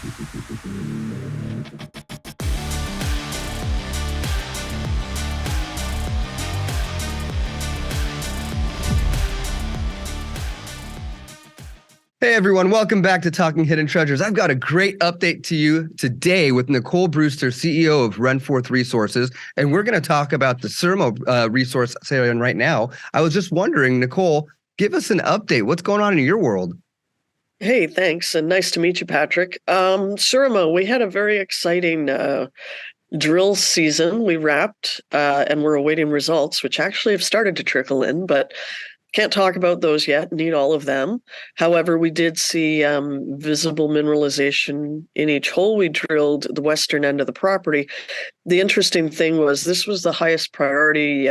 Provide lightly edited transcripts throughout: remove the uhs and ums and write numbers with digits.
Hey everyone, welcome back to Talking Hidden Treasures. I've got a great update to you today with Nicole Brewster, CEO of Renforth Resources, and we're going to talk about the Surimeau resource sale right now. I was just wondering, Nicole, give us an update. What's going on in your world? Hey, thanks, and nice to meet you, Patrick. Surimeau, we had a very exciting drill season. We wrapped, and we're awaiting results, which actually have started to trickle in, but can't talk about those yet, need all of them. However, we did see visible mineralization in each hole we drilled, the western end of the property. The interesting thing was this was the highest priority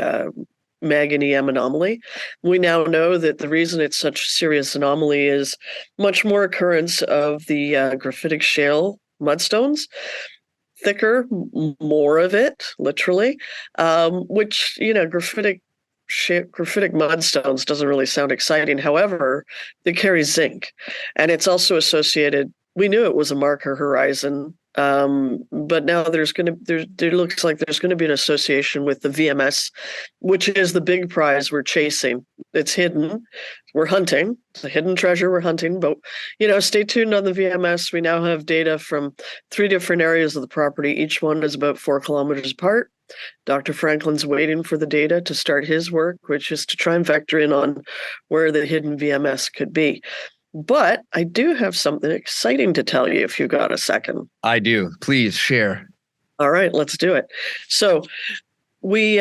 mag and EM anomaly. We now know that the reason it's such a serious anomaly is much more occurrence of the graphitic shale mudstones. Thicker, more of it, literally, which, graphitic mudstones doesn't really sound exciting. However, they carry zinc, and it's also associated. We knew it was a marker horizon, but now there looks like there's going to be an association with the VMS, which is the big prize we're chasing. It's hidden. We're hunting. It's a hidden treasure we're hunting, but stay tuned on the VMS. We now have data from 3 different areas of the property. Each one is about 4 kilometers apart. Dr. Franklin's waiting for the data to start his work, which is to try and vector in on where the hidden VMS could be. But I do have something exciting to tell you if you got a second. I do. Please share. All right, let's do it. So we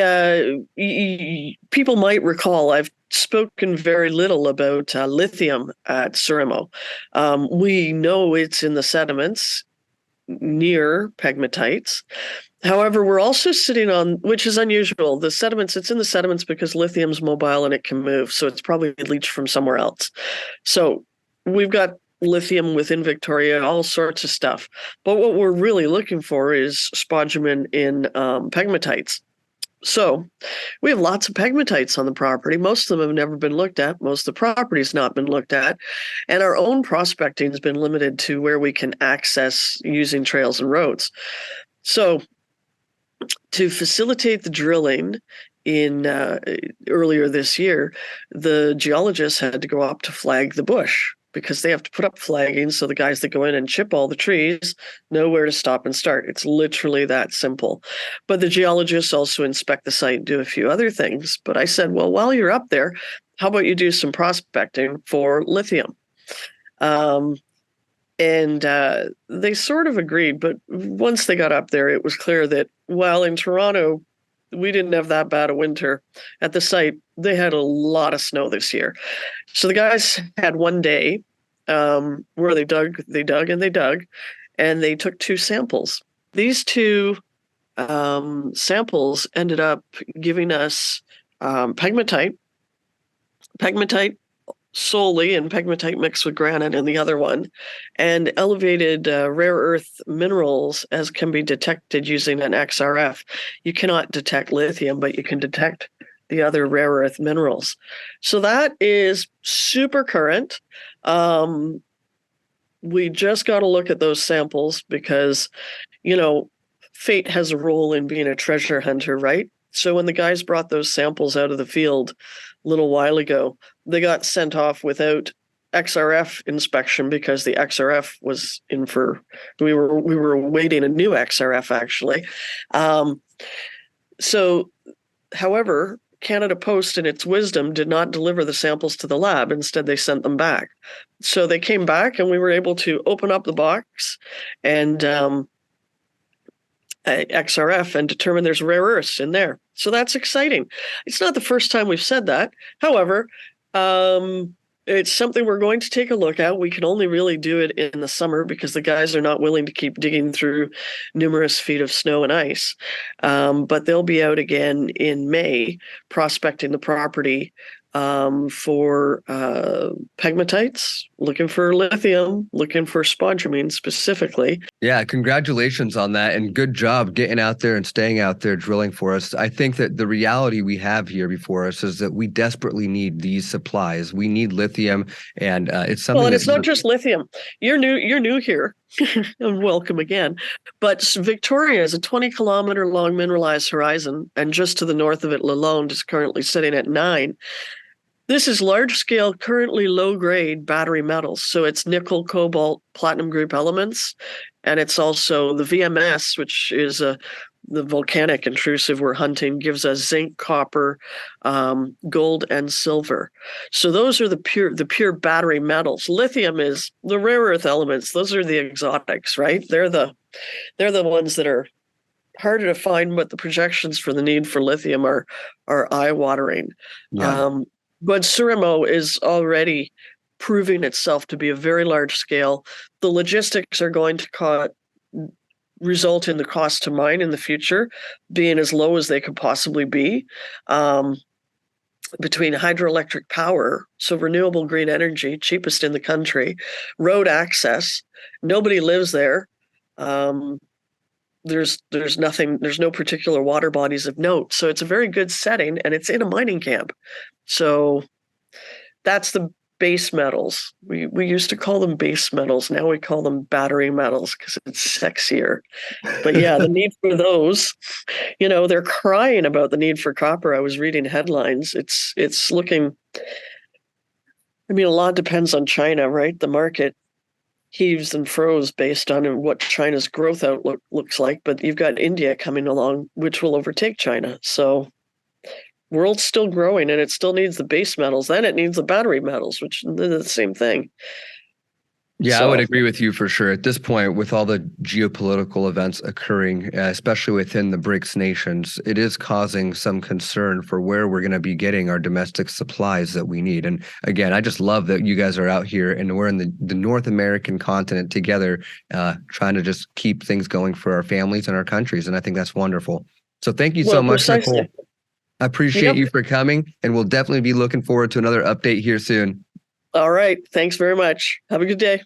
people might recall I've spoken very little about lithium at Surimeau. We know it's in the sediments near pegmatites. However, we're also sitting on, which is unusual, the sediments. It's in the sediments because lithium's mobile and it can move, so it's probably leached from somewhere else. So we've got lithium within Victoria, all sorts of stuff. But what we're really looking for is spodumene in pegmatites. So we have lots of pegmatites on the property. Most of them have never been looked at. Most of the property's not been looked at. And our own prospecting has been limited to where we can access using trails and roads. So to facilitate the drilling in earlier this year, the geologists had to go up to flag the bush because they have to put up flagging so the guys that go in and chip all the trees know where to stop and start. It's literally that simple. But the geologists also inspect the site and do a few other things. But I said, well, while you're up there, how about you do some prospecting for lithium? And they sort of agreed, but once they got up there, it was clear that while in Toronto, we didn't have that bad a winter, at the site, they had a lot of snow this year. So the guys had one day where they dug, and they took 2 samples. These 2 samples ended up giving us pegmatite solely, and pegmatite mixed with granite in the other one, and elevated rare earth minerals as can be detected using an XRF. You cannot detect lithium, but you can detect the other rare earth minerals. So that is super current. We just got to look at those samples because, fate has a role in being a treasure hunter, right? So when the guys brought those samples out of the field a little while ago, they got sent off without XRF inspection because the XRF was in for, we were awaiting a new XRF actually. However, Canada Post, in its wisdom, did not deliver the samples to the lab. Instead, they sent them back. So they came back and we were able to open up the box and XRF and determine there's rare earths in there. So that's exciting. It's not the first time we've said that. However, it's something we're going to take a look at. We can only really do it in the summer because the guys are not willing to keep digging through numerous feet of snow and ice. But they'll be out again in May prospecting the property for pegmatites, looking for lithium, looking for spodumene specifically. Yeah, congratulations on that, and good job getting out there and staying out there drilling for us. I think that the reality we have here before us is that we desperately need these supplies. We need lithium, and it's something. Well, and it's not just lithium. You're new here. And welcome again. But Victoria is a 20-kilometer long mineralized horizon, and just to the north of it, Lalonde is currently sitting at 9. This is large-scale, currently low-grade battery metals. So it's nickel, cobalt, platinum group elements, and it's also the VMS, which is the volcanic intrusive we're hunting, gives us zinc, copper, gold, and silver. So those are the pure battery metals. Lithium is the rare earth elements. Those are the exotics, right? They're the ones that are harder to find, but the projections for the need for lithium are eye-watering. Yeah. But Surimeau is already proving itself to be a very large scale. The logistics are going to result in the cost to mine in the future being as low as they could possibly be. Between hydroelectric power, so renewable green energy, cheapest in the country, road access, nobody lives there. There's no particular water bodies of note. So it's a very good setting, and it's in a mining camp. So that's the base metals. We used to call them base metals. Now we call them battery metals because it's sexier. But yeah, the need for those, they're crying about the need for copper. I was reading headlines. It's looking, a lot depends on China, right? The market heaves and froze based on what China's growth outlook looks like. But you've got India coming along, which will overtake China. So world's still growing, and it still needs the base metals. Then it needs the battery metals, which are the same thing. Yeah, I would agree with you for sure. At this point, with all the geopolitical events occurring, especially within the BRICS nations, it is causing some concern for where we're going to be getting our domestic supplies that we need. And again, I just love that you guys are out here and we're in the North American continent together, trying to just keep things going for our families and our countries. And I think that's wonderful. So thank you so much, precisely. Nicole. I appreciate you for coming, and we'll definitely be looking forward to another update here soon. All right. Thanks very much. Have a good day.